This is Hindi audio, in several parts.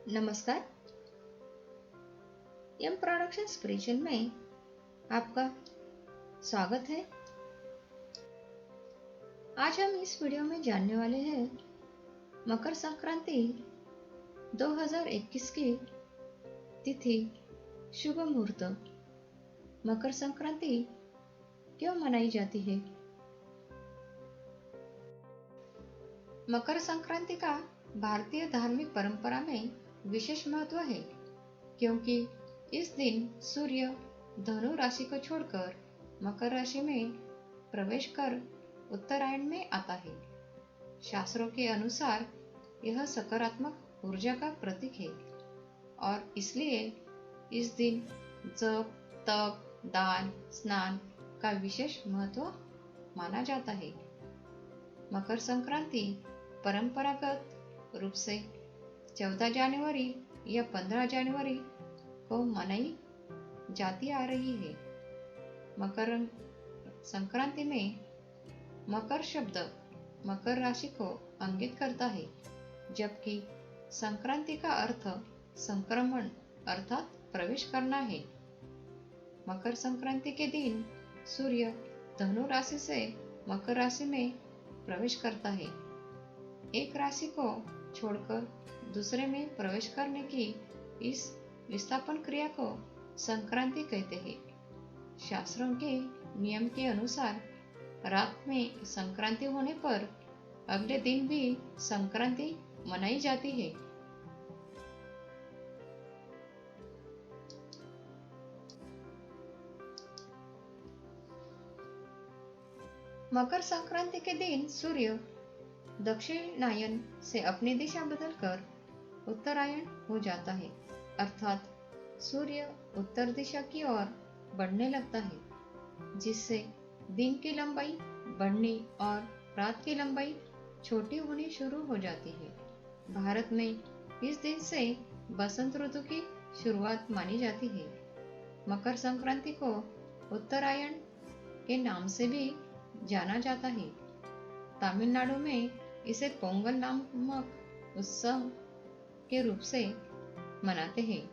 नमस्कार। एम प्रोडक्शन स्पिरिचुअल में आपका स्वागत है। आज हम इस वीडियो में जानने वाले हैं मकर संक्रांति 2021 की तिथि, शुभ मुहूर्त। मकर संक्रांति क्यों मनाई जाती है? मकर संक्रांति का भारतीय धार्मिक परंपरा में विशेष महत्व है, क्योंकि इस दिन सूर्य धनु राशि को छोड़कर मकर राशि में प्रवेश कर उत्तरायण में आता है। शास्त्रों के अनुसार यह सकारात्मक ऊर्जा का प्रतीक है और इसलिए इस दिन जप, तप, दान, स्नान का विशेष महत्व माना जाता है। मकर संक्रांति परंपरागत रूप से 14 जनवरी या 15 जनवरी को मनाई जाती आ रही है। मकर संक्रांति में मकर शब्द मकर राशि को इंगित करता है, जबकि संक्रांति का अर्थ संक्रमण अर्थात प्रवेश करना है। मकर संक्रांति के दिन सूर्य धनु राशि से मकर राशि में प्रवेश करता है। एक राशि को छोड़कर दूसरे में प्रवेश करने की इस विस्थापन क्रिया को संक्रांति कहते हैं। शास्त्रों के नियम के अनुसार रात में संक्रांति होने पर अगले दिन भी संक्रांति मनाई जाती है। मकर संक्रांति के दिन सूर्य दक्षिणायन से अपनी दिशा बदलकर उत्तरायण हो जाता है, अर्थात सूर्य उत्तर दिशा की ओर बढ़ने लगता है, जिससे दिन की लंबाई बढ़नी और रात की लंबाई छोटी होनी शुरू हो जाती है। भारत में इस दिन से बसंत ऋतु की शुरुआत मानी जाती है। मकर संक्रांति को उत्तरायण के नाम से भी जाना जाता है। तमिलनाडु में इसे पोंगल नामक उत्सव के रूप से मनाते हैं,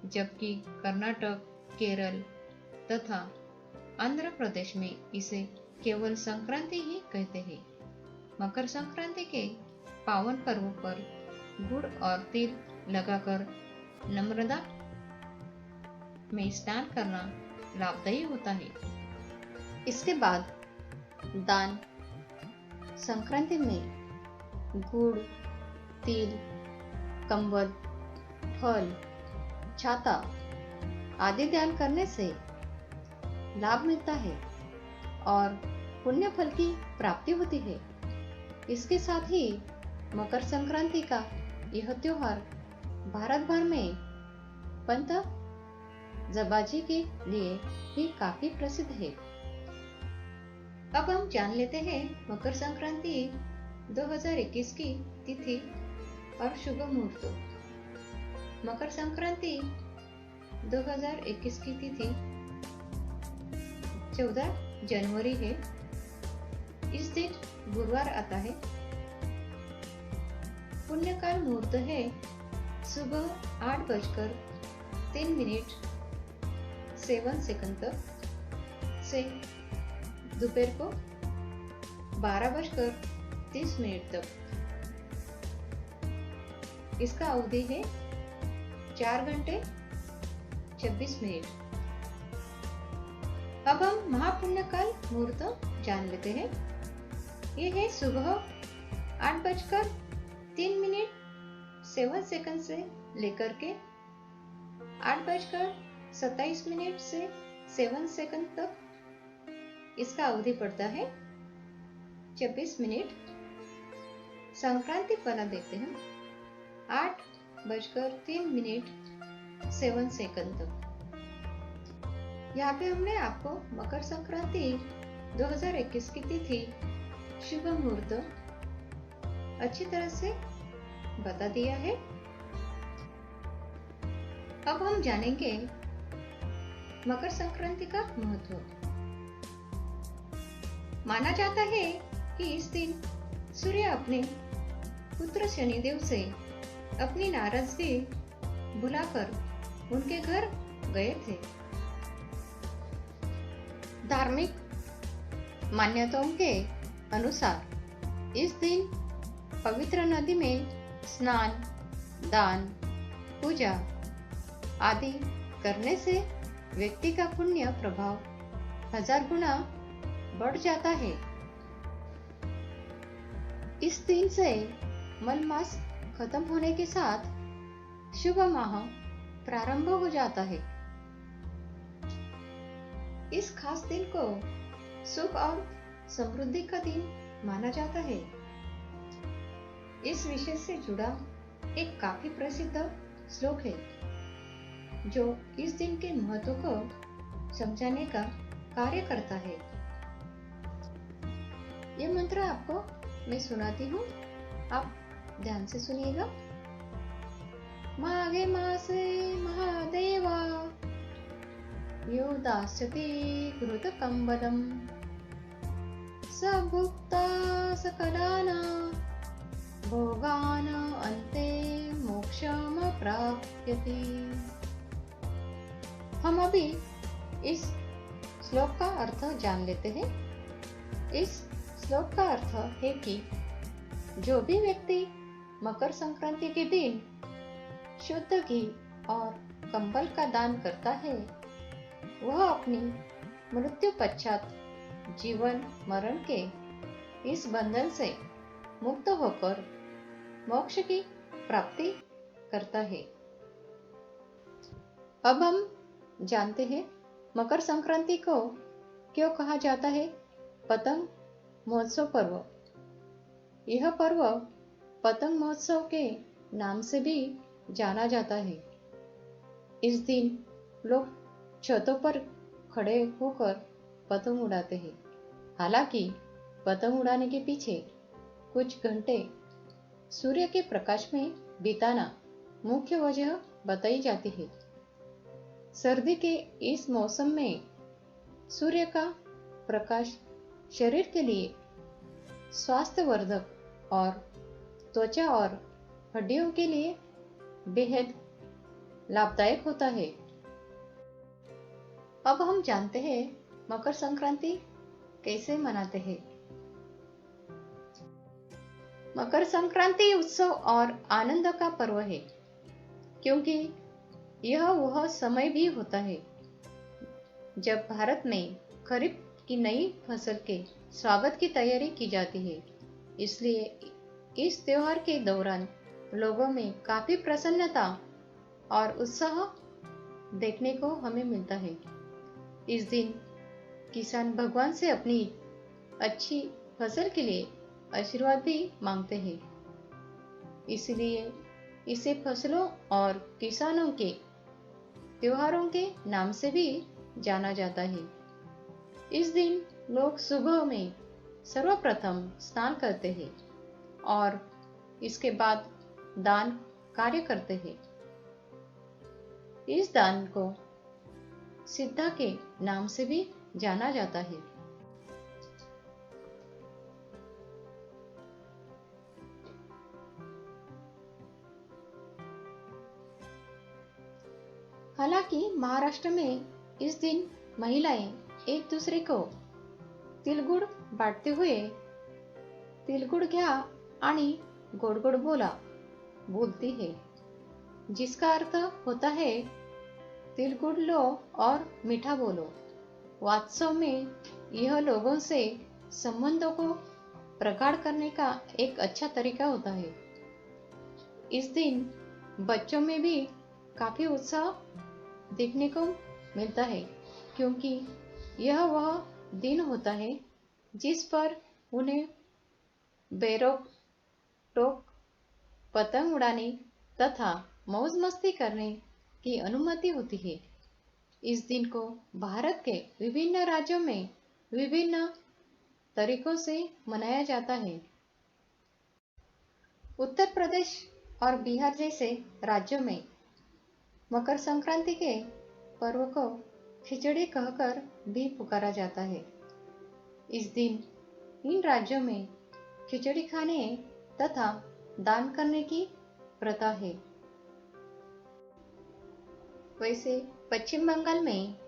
जबकि कर्नाटक, केरल तथा आंध्र प्रदेश में इसे केवल संक्रांति ही कहते हैं। मकर संक्रांति के पावन पर्व पर गुड़ और तिल लगाकर नर्मदा में स्नान करना लाभदायी होता है। इसके बाद दान। संक्रांति में गुड़, तिल, कंबल, फल, छाता आदि दान करने से लाभ मिलता है और पुण्य फल की प्राप्ति होती है। इसके साथ ही मकर संक्रांति का यह त्योहार भारत भर में पंत जबाजी के लिए भी काफी प्रसिद्ध है। अब हम जान लेते हैं मकर संक्रांति 2021 की तिथि और शुभ मुहूर्त। मकर संक्रांति 2021 की तिथि 14 जनवरी है। इस दिन गुरुवार आता है। पुण्यकाल मुहूर्त है सुबह 8:03 तक से दोपहर को 12:30 तक। इसका अवधि है 4 घंटे 26 मिनट। अब हम महापुण्यकाल मुहूर्त जान लेते हैं। ये है सुबह 8:03 से लेकर के 8:27 से 7 तक। इसका अवधि पड़ता है 26 मिनट। संक्रांति वाला देखते हैं 8:03 तक। यहाँ पे हमने आपको मकर संक्रांति 2021 की तिथि, शुभ मुहूर्त अच्छी तरह से बता दिया है। अब हम जानेंगे मकर संक्रांति का महत्व। माना जाता है कि इस दिन सूर्य अपने पुत्र शनिदेव से अपनी नाराजगी भुलाकर उनके घर गए थे। धार्मिक मान्यताओं के अनुसार इस दिन पवित्र नदी में स्नान, दान, पूजा आदि करने से व्यक्ति का पुण्य प्रभाव 1000 गुना बढ़ जाता है। इस दिन से मल मास खत्म होने के साथ शुभ माह प्रारंभ हो जाता है। इस खास दिन को सुख और समृद्धि का दिन माना जाता है। इस विषय से जुड़ा एक काफी प्रसिद्ध श्लोक है जो इस दिन के महत्व को समझाने का कार्य करता है। यह मंत्र आपको मैं सुनाती हूँ, आप ध्यान से सुनिएगा। माघे मासे महादेवा यो दास्यति घृतकम्बलम् स भुक्ता सकलानां भोगान् अन्ते मोक्षमप्राप्यति। हम अभी इस श्लोक का अर्थ जान लेते हैं। इस श्लोक का अर्थ है कि जो भी व्यक्ति मकर संक्रांति के दिन शुद्ध घी और कंबल का दान करता है वह अपनी मृत्यु पश्चात जीवन मरण के इस बंधन से मुक्त होकर मोक्ष की प्राप्ति करता है। अब हम जानते हैं मकर संक्रांति को क्यों कहा जाता है पतंग महोत्सव पर्व। यह पर्व पतंग महोत्सव के नाम से भी जाना जाता है। इस दिन लोग छतों पर खड़े होकर पतंग उड़ाते हैं। हालांकि पतंग उड़ाने के पीछे कुछ घंटे सूर्य के प्रकाश में बिताना मुख्य वजह बताई जाती है। सर्दी के इस मौसम में सूर्य का प्रकाश शरीर के लिए स्वास्थ्यवर्धक और त्वचा और हड्डियों के लिए बेहद लाभदायक होता है। अब हम जानते हैं मकर संक्रांति कैसे मनाते हैं। मकर संक्रांति उत्सव और आनंद का पर्व है क्योंकि यह वह समय भी होता है जब भारत में खरीफ की नई फसल के स्वागत की तैयारी की जाती है। इसलिए इस त्योहार के दौरान लोगों में काफी प्रसन्नता और उत्साह देखने को हमें मिलता है। इस दिन किसान भगवान से अपनी अच्छी फसल के लिए आशीर्वाद भी मांगते हैं। इसलिए इसे फसलों और किसानों के त्योहारों के नाम से भी जाना जाता है। इस दिन लोग सुबह में सर्वप्रथम स्नान करते हैं और इसके बाद दान कार्य करते हैं। इस दान को सिद्धा के नाम से भी जाना जाता है। हालांकि महाराष्ट्र में इस दिन महिलाएं एक दूसरे को तिलगुड़ बांटते हुए तिलगुड़ घ्या आणि गोड गोड बोला बोलती है, जिसका अर्थ होता है तिलगुड़ लो और मीठा बोलो। वास्तव में यह लोगों से संबंधों को प्रगाढ़ करने का एक अच्छा तरीका होता है। इस दिन बच्चों में भी काफी उत्साह देखने को मिलता है क्योंकि यह वह दिन होता है जिस पर उन्हें बेरोक टोक पतंग उड़ाने तथा मौज मस्ती करने की अनुमति होती है। इस दिन को भारत के विभिन्न राज्यों में विभिन्न तरीकों से मनाया जाता है। उत्तर प्रदेश और बिहार जैसे राज्यों में मकर संक्रांति के पर्व को खिचड़ी कहकर भी पुकारा जाता है। इस दिन इन राज्यों में खिचड़ी खाने तथा दान करने की प्रथा है। वैसे पश्चिम बंगाल में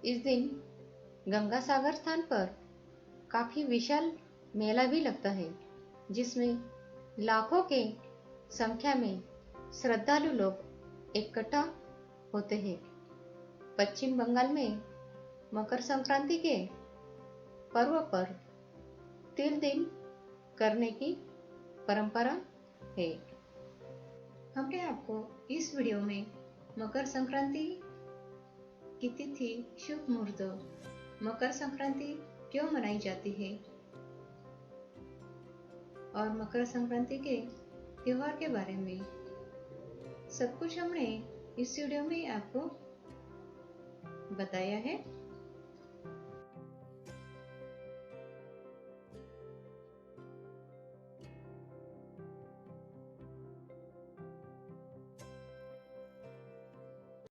इस दिन गंगा सागर स्थान पर काफी विशाल मेला भी लगता है, जिसमें लाखों के संख्या में श्रद्धालु लोग इकट्ठा होते हैं। पश्चिम बंगाल में मकर संक्रांति के पर्व पर तिल दिन करने की परंपरा है। हमने आपको इस वीडियो में मकर संक्रांति की तिथि, शुभ मुहूर्त, मकर संक्रांति क्यों मनाई जाती है और मकर संक्रांति के त्योहार के बारे में सब कुछ हमने इस वीडियो में आपको बताया है।